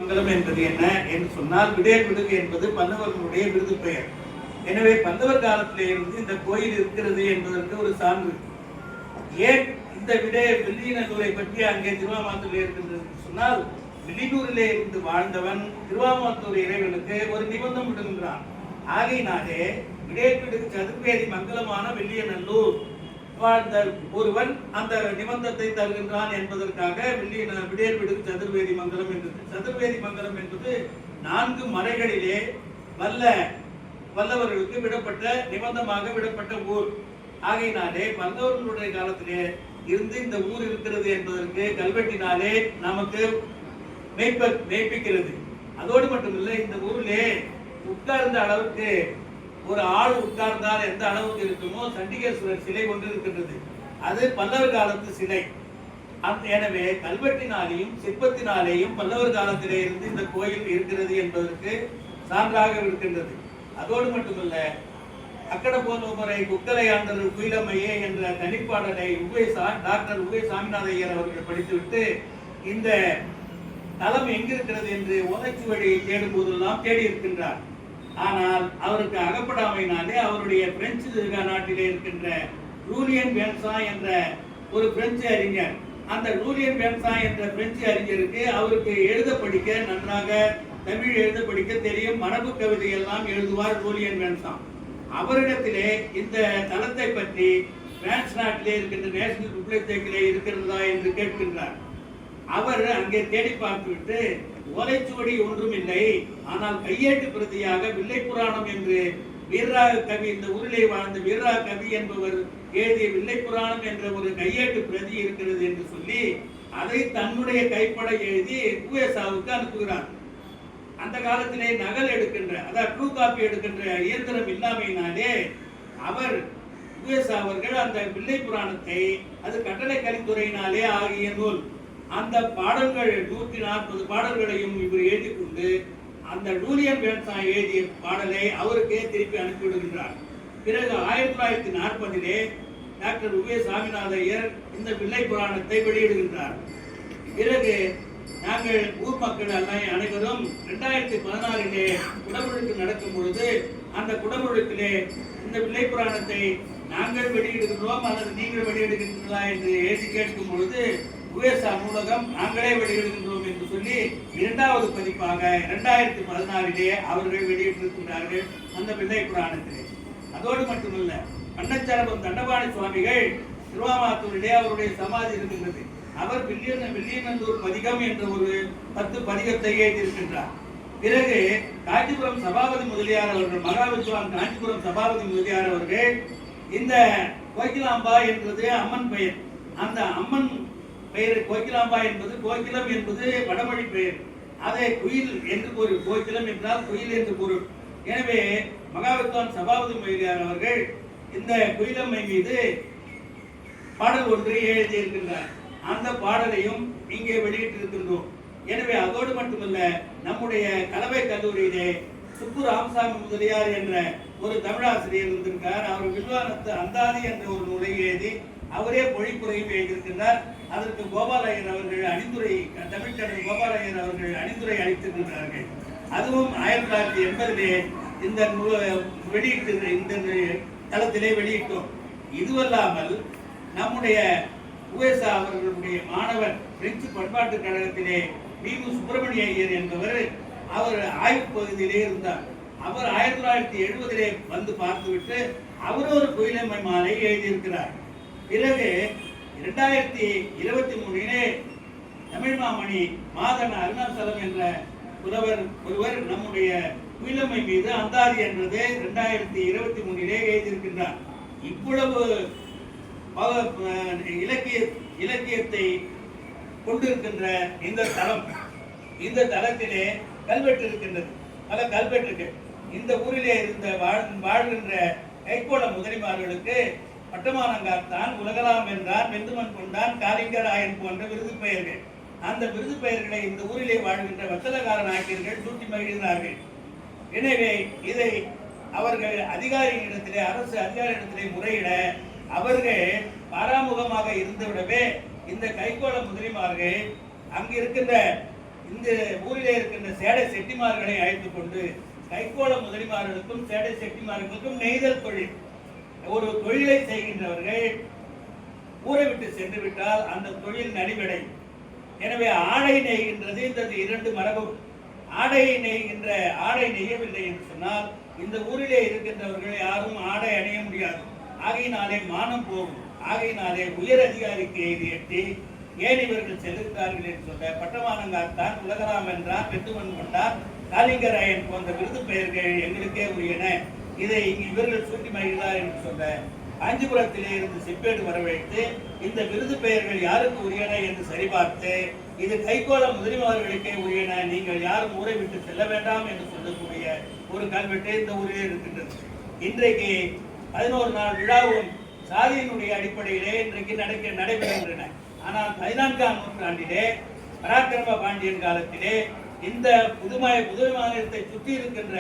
மங்கலம் என்பது என்ன என்று சொன்னால் விடேல் விடுகு என்பது பல்லவர்களுடைய விருது பெயர். எனவே பல்லவர் காலத்திலே இருந்து இந்த கோயில் இருக்கிறது என்பதற்கு ஒரு சான்று. ஏன் இந்த வில்லியனூரை பற்றி அங்கே திருவாமாத்தூரில் இருக்கின்றது சொன்னால், வில்லியனூரிலே இருந்து வாழ்ந்தவன் திருவாமாத்தூர் இறைவனுக்கு ஒரு நிபந்தம் விடுகின்றான். ஆகையினாலே விடேல் விடுகு சதுர்வேதி மங்கலமான வில்லியநல்லூர் வாழ்ந்த ஒருவன் அந்த நிபந்தத்தை தருகின்றான் என்பதற்காக விடேல் விடுகு சதுர்வேதி மங்கலம் என்பது. சதுர்வேதி மங்கலம் என்பது 4 மலைகளிலே வல்லவர்களுக்கு விடப்பட்ட நிபந்தமாக விடப்பட்ட ஊர். ஆகையினாலே பல்லவர்களுடைய காலத்திலே இருந்து இந்த ஊர் இருக்கிறது என்பதற்கு கல்வெட்டினாலே நமக்கு மெய்ப்பிக்கிறது. அதோடு மட்டுமில்லை, இந்த ஊரிலே உட்கார்ந்த அளவுக்கு ஒரு ஆள் உட்கார்ந்தால் எந்த அளவுக்கு இருக்குமோ சண்டிகேஸ்வரர் சிலை ஒன்று இருக்கின்றது. அது பல்லவர் காலத்து சிலை. எனவே கல்வெட்டினாலேயும் சிற்பத்தினாலேயும் பல்லவர் காலத்திலே இருந்து இந்த கோயில் இருக்கிறது என்பதற்கு சான்றாக இருக்கின்றது. அதோடு மட்டுமல்ல, அக்கட போலமுறை குக்கலை ஆண்டர் குயிலம்மையே என்ற தனிப்பாடலை டாக்டர் உவே சாமிநாத ஐயர் அவர்கள் படித்துவிட்டு இந்த தலம் எங்கிருக்கிறது என்று ஓலைச்சுவடியை தேடும் போதெல்லாம் தேடி இருக்கின்றார். ஆனால் அவருக்கு அகப்படாமையினாலே அவருடைய பிரெஞ்சு நாட்டிலே இருக்கின்ற ரூலியன் பென்சா என்ற ஒரு பிரெஞ்சு அறிஞர், அந்த ரூலியன் பென்சா என்ற பிரெஞ்சு அறிஞருக்கு அவருக்கு எழுத படிக்க நன்றாக தமிழ் எழுத படிக்க தெரியும். மரபு கவிதை எல்லாம் எழுதுவார் ரூலியன் பென்சா. அவரிடத்திலே இந்த தலத்தை பற்றி பிரான்ஸ் நாட்டிலே இருக்கின்ற நேஷனல் பிப்ளியோதெக்கிலே இருக்கிறதா என்று கேட்கின்றார். அவர் அங்கே தேடி பார்த்துவிட்டு ஓலைச்சுவடி ஒன்றும் இல்லை, ஆனால் கையேட்டு பிரதியாக வில்லை புராணம் என்று வீரராக கவி, இந்த ஊரிலே வாழ்ந்த வீரராக கவி என்பவர் எழுதிய வில்லை புராணம் என்ற ஒரு கையேட்டு பிரதி இருக்கிறது என்று சொல்லி அதை தன்னுடைய கைப்பட எழுதி உவேசாவுக்கு அனுப்புகிறார். அந்த காலத்திலே நகல் எடுக்கின்ற, அதாவது ட்ரூ காப்பி எடுக்கின்ற இயந்திரம் இல்லாமையினாலே அவர் உவேசா அவர்கள் அந்த வில்லை புராணத்தை, அது கட்டளை கலித்துறையினாலே ஆகிய நூல், அந்த பாடல்கள் 140 பாடல்களையும் இவர் எழுதி கொண்டு அந்த ரூலியன் பென்சா எழுதிய பாடலை அவருக்கே திருப்பி அனுப்பிவிடுகின்றார். பிறகு 1940 டாக்டர் உவே சாமிநாத ஐயர் இந்த வில்லை புராணத்தை வெளியிடுகின்றார். பிறகு நாங்கள் ஊர் மக்கள் அனைவரும் 2016 குடமுழுக்கு நடக்கும் பொழுது அந்த குடமுழுக்கிலே இந்த வில்லை புராணத்தை நாங்கள் வெளியிடுகின்றோம் அல்லது நீங்கள் வெளியிடுகின்றீர்களா என்று எழுதி கேட்கும் பொழுது உவேசா நூலகம் நாங்களே வெளியிடுகின்றோம் என்று சொல்லி 2வது பதிப்பாக 2016 அவர்கள் வெளியிட்டிருக்கிறார்கள் அந்த வில்லை புராணத்திலே. அதோடு மட்டுமல்ல, அன்னச்சரபம் தண்டபாணி சுவாமிகள் திருவாமாத்தூரிலே அவருடைய சமாதி இருக்கின்றது. அவர் வில்லியநல்லூர் பதிகம் என்ற ஒரு 10 பதிகத்தை எழுதியிருக்கின்றார். பிறகு காஞ்சிபுரம் சபாபதி முதலியார் அவர்கள், மகாவித்வான் காஞ்சிபுரம் சபாபதி முதலியார் அவர்கள் இந்த கோகிலாம்பா என்பது அம்மன் பெயர். அந்த அம்மன் பெயர் கோகிலாம்பா என்பது, கோகிலம் என்பது வடமொழி பெயர். அதை குயில் என்று பொருள், கோகிலம் என்றால் குயில் என்று பொருள். எனவே மகாவித்வான் சபாபதி முதலியார் அவர்கள் இந்த குயிலம்மை மீது பாடல் ஒன்றை எழுதியிருக்கின்றார். அந்த பாடலையும் இங்கே வெளியிட்டிருக்கின்றோம். எனவே அதோடு மட்டுமல்ல, நம்முடைய கலவை கல்லூரியிலே சுப்பு ராமசாமி முதலியார் என்ற ஒரு தமிழாசிரியர் இருந்திருக்கார். அவர் வில்வானத்து அந்தாதி என்ற ஒரு நூலை எழுதி அவரே பொழிப்புரையும் எழுதியிருக்கின்றார். அதற்கு கோபாலயர் அவர்கள் அணிந்துரை, தமிழ்கடல் கோபாலயர் அவர்கள் அணிந்துரை அளித்திருக்கிறார்கள். அதுவும் 1980 இந்த வெளியிட்டு இந்த தளத்திலே வெளியிட்டோம். இதுவல்லாமல் நம்முடைய உவேசா அவர்களுடைய மாணவர் பிரெஞ்சு பண்பாட்டு கழகத்திலே பீமு சுப்பிரமணிய ஐயர் என்பவர், அவர் ஆய்வு பகுதியிலே இருந்தார். அவர் 1970 வந்து பார்த்துவிட்டு அவர் ஒரு குயிலம்மை மாலை எழுதியிருக்கிறார். பிறகு 2023 தமிழ் மாமணி மாதன் அருணாசலம் என்ற புலவர் ஒருவர் நம்முடைய குயிலம்மை மீது அந்தாதி என்றது 2023 எழுதியிருக்கின்றார். இவ்வளவு இலக்கியத்தை கொண்டிருக்கின்ற இந்த தலம், இந்த தலத்திலே கல்வெட்டு இருக்கின்றது, பல கல்வெட்டுகள். இந்த ஊரிலே இருந்த வாழ்கின்ற கைகோள முதலிமார்களுக்கு பட்டமானங்காத்தான், உலகலாம் என்றான், வெந்துமன் கொண்டான், காலிங்கராயன் போன்ற விருது பெயர்கள். அந்த விருது பெயர்களை இந்த ஊரிலே வாழ்கின்ற வத்தலகார நாயக்கர்கள் சூட்டி மகிழ்கிறார்கள். எனவே இதை அவர்கள் அதிகாரிகளிடத்திலே, அரசு அதிகாரிகளிடத்திலே முறையிட அவர்கள் பாராமுகமாக இருந்துவிடவே இந்த கைகோள முதலிமார்கள் அங்கு இருக்கின்ற இந்த ஊரிலே இருக்கின்ற சேடை செட்டிமார்களை அழைத்துக் கொண்டு கைகோள முதலிமார்களுக்கும் சேடை செட்டிமார்களுக்கும் நெய்தல் தொழில் ஒரு தொழிலை செய்கின்றவர்கள் ஊரை விட்டு சென்று விட்டால் அந்த தொழில் நலிவடை. எனவே ஆடை நெய்கின்றது இந்த இரண்டு மரபு. ஆடை நெய்யவில்லை என்று சொன்னால் இந்த ஊரிலே இருக்கின்றவர்கள் யாரும் ஆடை அணிய முடியாது. ஆகையினாலே மானம் போகும். ஆகையினாலே உயர் அதிகாரிக்கு இது எட்டி ஏன் இவர்கள் செல்லுகிறார்கள் என்று சொல்ல பட்டமானங்காத்தான் உலகராம் என்றார், வெட்டுமன் கொண்டார், காலிங்கராயன் போன்ற விருது பெயர்கள் எங்களுக்கே உரியன, இதை இவர்கள் சூட்டி மகிழ்ந்தார் என்று சொல்ல காஞ்சிபுரத்திலே இருந்து செப்பேடு வரவழைத்து இந்த விருது பெயர்கள் யாருக்கு உரியன என்று சரிபார்த்து இது கைகோள முதலிமார்களுக்கே உரியன, நீங்கள் யாரும் ஊரை விட்டு செல்ல வேண்டாம் என்று சொல்லக்கூடிய ஒரு கல்வெட்டு இந்த ஊரிலே இருக்கின்றது. இன்றைக்கு 11 நாள் விழாவும் சாதியினுடைய அடிப்படையிலே இன்றைக்கு நடைபெறுகின்றன. ஆனால் 14ஆம் நூற்றாண்டிலே பராக்கிரம பாண்டியன் காலத்திலே இந்த புதுமை மாநிலத்தை சுற்றி இருக்கின்ற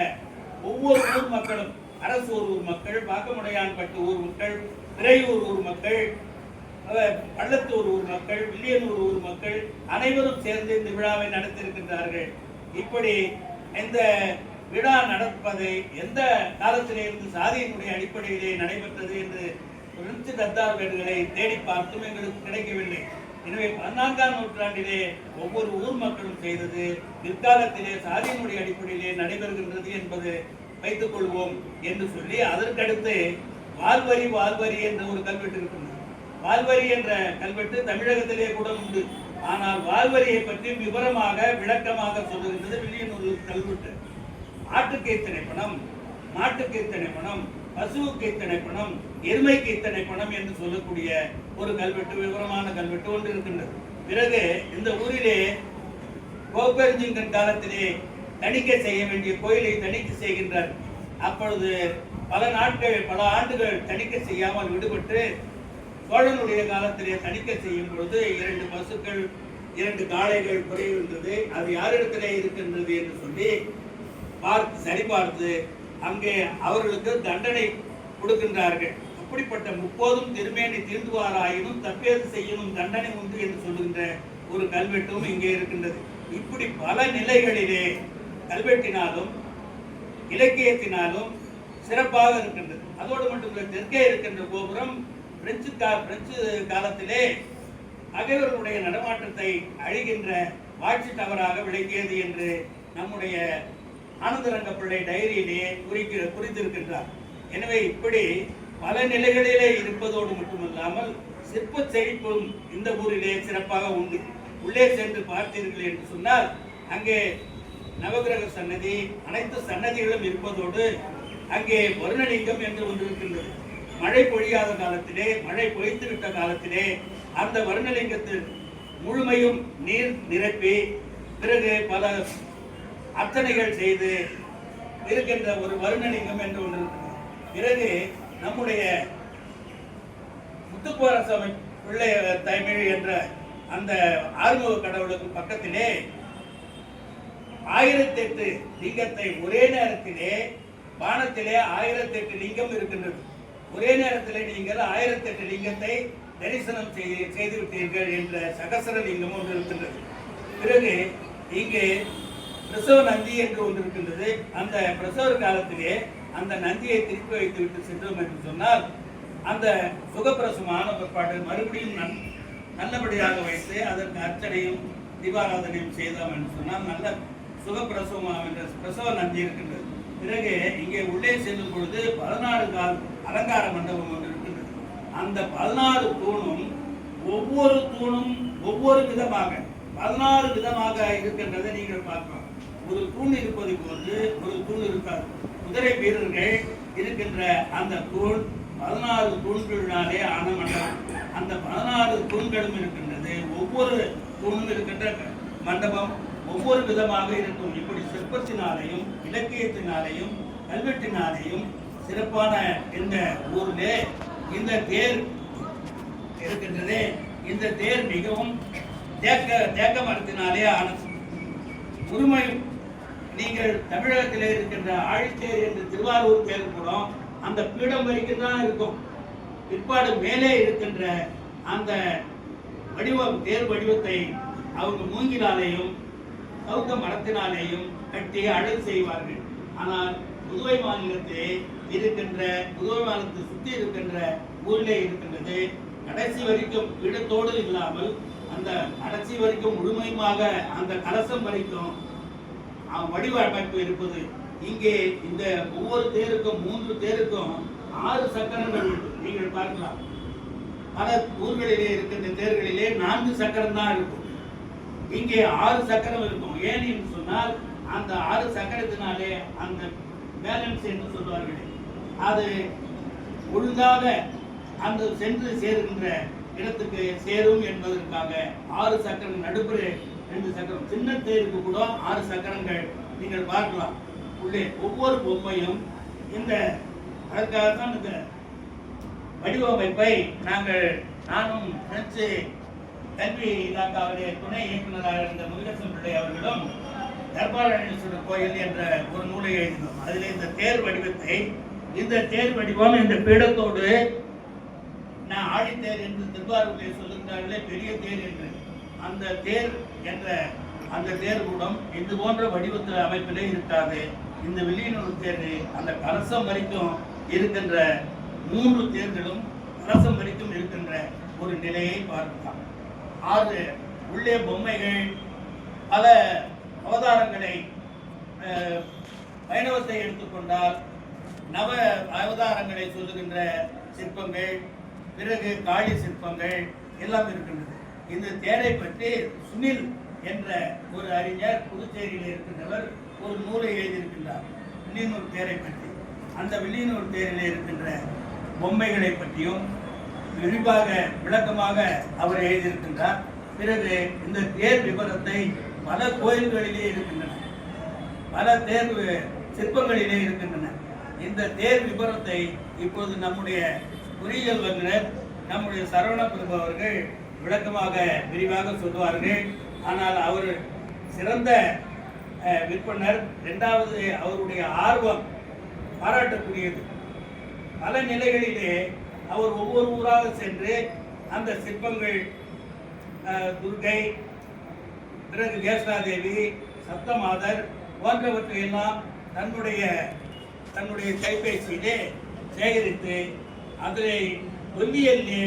ஒவ்வொரு ஊர் மக்களும், அரசூர் ஊர் மக்கள், பாக்கமுடையான்பட்டு ஊர் மக்கள், திரையூர் ஊர் மக்கள், பள்ளத்தூர் ஊர் மக்கள், வில்லியனூர் ஊர் மக்கள் அனைவரும் சேர்ந்து இந்த விழாவை நடத்தியிருக்கின்றார்கள். இப்படி இந்த விழா நடப்பதை எந்த காலத்திலே இருந்து சாதியினுடைய அடிப்படையிலே நடைபெற்றது என்று பிரெஞ்சு தத்தார்வேடுகளை தேடி பார்த்தும் எங்களுக்கு கிடைக்கவில்லை. எனவே 14ஆம் நூற்றாண்டிலே ஒவ்வொரு ஊர் மக்களும் செய்தது பிற்காலத்திலே சாதியினுடைய அடிப்படையிலே நடைபெறுகின்றது என்பது வைத்துக் கொள்வோம் என்று சொல்லி அதற்கடுத்து வால்வரி என்ற ஒரு கல்வெட்டு இருக்கின்றது. வால்வரி என்ற கல்வெட்டு தமிழகத்திலே கூட உண்டு. ஆனால் வால்வரியை பற்றி விவரமாக விளக்கமாக சொல்லுகின்றது வில்லியனூர் கல்வெட்டு. ஆட்டுக்கு இத்தனை பணம், மாட்டுக்கு இத்தனை பணம், பசுவுக்கு இத்தனை பணம், எருமைக்கு இத்தனை பணம் என்று சொல்லக்கூடிய ஒரு கல்வெட்டு, விவரமான கல்வெட்டு ஒன்று இருக்கின்றது. பிறகு இந்த ஊரிலே கோப்பெருஞ்சிங்கன் காலத்திலே தணிக்கை செய்ய வேண்டிய கோயிலை தணிக்கை செய்கின்றார். அப்பொழுது பல ஆண்டுகள் தணிக்கை செய்யாமல் விடுபட்டு சோழனுடைய காலத்திலே தணிக்கை செய்யும் பொழுது 2 பசுக்கள் 2 காளைகள் குறைகின்றது. அது யாரிடத்திலே இருக்கின்றது என்று சொல்லி சரிபார்த்து அங்கே அவர்களுக்கு தண்டனை கொடுக்கின்றார்கள். அப்படிப்பட்ட 30 திருமேனி தீர்ந்துவாராயினும் தப்பேது செய்யணும் தண்டனை உண்டு என்று சொல்லுகின்ற ஒரு கல்வெட்டும் இங்கே இருக்கின்றது. இப்படி பல நிலைகளிலே கல்வெட்டினாலும் இலக்கியத்தினாலும் சிறப்பாக இருக்கின்றது. அதோடு மட்டுமல்ல, தெற்கே இருக்கின்ற கோபுரம் பிரெஞ்சு காலத்திலே அகைவர்களுடைய நடமாட்டத்தை அழிகின்ற வாட்சி டவராக விளங்கியது என்று நம்முடைய ஆனந்தரங்க பிள்ளை டைரியிலே குறித்திருக்கின்றார். எனவே இப்படி பல நிலைகளிலே இருப்பதோடு மட்டுமல்லாமல் சிற்ப செழிப்பும் இந்த ஊரிலே சிறப்பாக உண்டு. உள்ளே சென்று பார்த்தீர்கள் என்று சொன்னால் அங்கே நவகிரக சன்னதி, அனைத்து சன்னதிகளும் இருப்பதோடு அங்கே வருணலிங்கம் என்று ஒன்று இருக்கின்றது. மழை பொழியாத காலத்திலே, மழை பொய்த்து விட்ட காலத்திலே அந்த வருணலிங்கத்தில் முழுமையும் நீர் நிரப்பி பிறகு பல அர்ச்சனைகள் செய்து இருக்கின்ற ஒரு வருணலிங்கம் என்று ஒன்று இருக்கிறது. பிறகு நம்முடைய முத்துக்குமாரசாமி பிள்ளை தமிழ் என்ற அந்த ஆறுமுக கடவுளுக்கு பக்கத்திலே 1008 லிங்கத்தை ஒரே நேரத்திலே வானத்திலே 1008 லிங்கம் இருக்கின்றது. ஒரே நேரத்திலே நீங்கள் 1008 லிங்கத்தை தரிசனம் செய்து விட்டீர்கள் என்ற சகசர லிங்கம் ஒன்று இருக்கின்றது. பிறகு இங்கே பிரசவ நந்தி என்று ஒன்று இருக்கின்றது. அந்த பிரசவ காலத்திலே அந்த நந்தியை திருப்பி வைத்து விட்டு சென்றோம் என்று சொன்னால் அந்த சுகப்பிரசவமான பிற்பாடு மறுபடியும் நல்லபடியாக வைத்து அதற்கு அர்ச்சனையும் தீபாராதனையும் செய்தோம் என்று சொன்னால் நல்ல சுகப்பிரசவம் என்ற பிரசவ நந்தி இருக்கின்றது. பிறகு இங்கே உள்ளே செல்லும் பொழுது 14 கால் அலங்கார மண்டபம் ஒன்று இருக்கின்றது. அந்த 14 தூணும் ஒவ்வொரு விதமாக 16 விதமாக இருக்கின்றதை நீங்கள் பார்க்கலாம். ஒரு தூண் இருப்பது போன்று ஒரு தூண் இருக்காது. குதிரை வீரர்கள் இருக்கின்ற அந்த தூண் 14 தூண்களினாலே ஆன மண்டபம். அந்த 14 தூண்களும் இருக்கின்றது. ஒவ்வொரு தூணும் இருக்கின்ற மண்டபம் ஒவ்வொரு விதமாக இருக்கும். இப்படி சிற்பத்தினாலேயும் இலக்கியத்தினாலேயும் கல்வெட்டினாலேயும் சிறப்பான இந்த ஊரிலே இந்த தேர் இருக்கின்றதே, இந்த தேர் மிகவும் தேக்க மரத்தினாலே ஆனது. உரிமை நீங்கள் தமிழகத்திலே இருக்கின்ற ஆழித்தேர் என்று திருவாரூர் தேர் கூட அந்த பீடம் வரைக்கும் தான் இருக்கும். பிற்பாடு மேலே இருக்கின்ற அந்த வடிவம் தேர் வடிவத்தை அவங்க மூங்கிலாலையும் சவுக்க மரத்தினாலேயும் கட்டி அழகு செய்வார்கள். ஆனால் புதுவை மாநிலத்திலே இருக்கின்ற, புதுவை மாநிலத்தை சுற்றி இருக்கின்ற ஊரிலே இருக்கின்றது கடைசி வரைக்கும் இடத்தோடு இல்லாமல் அந்த கடைசி வரைக்கும் முழுமையாக அந்த கலசம் வரைக்கும் வடிவமைப்பு இருப்பது. இங்கே இந்த ஒவ்வொரு தேருக்கும் 3 தேருக்கும் 6 சக்கரங்கள் உண்டு. நீங்கள் பார்க்கலாம், பல ஊர்களிலே இருக்கின்ற தேர்களிலே 4 சக்கரம் தான் இருக்கும். இங்கே 6 சக்கரம் இருக்கும். ஏன் என்று சொன்னால் அந்த 6 சக்கரத்தினாலே அந்த பேலன்ஸ் என்று சொல்வார்கள், அது ஒழுங்காக அந்த சென்று சேருகின்ற இடத்துக்கு சேரும் என்பதற்காக 6 சக்கரம், நடுப்புற 2 சக்கரம். சின்ன தேருக்கு கூட 6 சக்கரங்கள் நீங்கள் பார்க்கலாம். உள்ளே ஒவ்வொரு பொம்மையும் இந்த அதற்காகத்தான் இந்த வடிவமைப்பை நானும் பிரெஞ்சு கல்வி இலாக்காவுடைய துணை இயக்குநராக இருந்த முருகேசன் பிள்ளை அவர்களும் தர்பாரணேஸ்வரர் கோயில் என்ற ஒரு நூலை எழுதினோம். அதில் இந்த தேர் வடிவத்தை, இந்த தேர் வடிவம் இந்த பீடத்தோடு நான் ஆழித்தேர் என்று திருவாரூரில் சொல்லுகிறார்களே, பெரிய தேர் என்று, அந்த தேர் என்ற அந்த தேர் கூடம் இது போன்ற வடிவத்தில் அமைப்பிலே இருக்காது. இந்த வில்லியனூர் தேர் அந்த கலசம் வரைக்கும் இருக்கின்ற 3 தேர்களும் கலசம் வரைக்கும் இருக்கின்ற ஒரு நிலையை பார்க்கலாம். 6 உள்ளே பொம்மைகள், பல அவதாரங்களை, வைணவத்தை எடுத்துக்கொண்டால் நவ அவதாரங்களை சொல்லுகின்ற சிற்பங்கள், பிறகு காளி சிற்பங்கள் எல்லாம் இருக்கின்றது. இந்த தேரை பற்றி சுனில் என்ற ஒரு அறிஞர் புதுச்சேரியில் இருக்கின்றவர் ஒரு நூலை எழுதியிருக்கின்றார் வில்லியனூர் தேரை பற்றி. அந்த வில்லியனூர் தேரில் இருக்கின்ற பொம்மைகளை பற்றியும் விரிவாக விளக்கமாக அவர் எழுதியிருக்கின்றார். பிறகு இந்த தேர் விபரத்தை பல கோயில்களிலே இருக்கின்றன, பல தேர் சிற்பங்களிலே இருக்கின்றன. இந்த தேர் விபரத்தை இப்போது நம்முடைய பொறியியல் வல்லுநர் நம்முடைய சரவண பிரபு அவர்கள் விளக்கமாக விரிவாக சொல்லுவார்கள். ஆனால் அவர் சிறந்த விற்பனர். 2வது அவருடைய ஆர்வம் பாராட்டக்கூடியது. பல நிலைகளிலே அவர் ஒவ்வொரு ஊராக சென்று அந்த சிற்பங்கள், துர்கை, பிறகு ஜேஷ்டாதேவி, சப்தமாதர் போன்றவற்றையெல்லாம் தன்னுடைய கைபேசியிலே சேகரித்து அதில் தொல்லியலிலே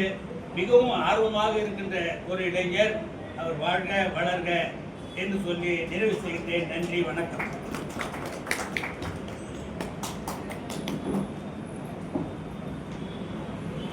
மிகவும் ஆர்வமாக இருக்கின்ற ஒரு இளைஞர். அவர் வாழ்க வளர்க என்று சொல்லி நிறைவு செய்கிறேன். நன்றி, வணக்கம்.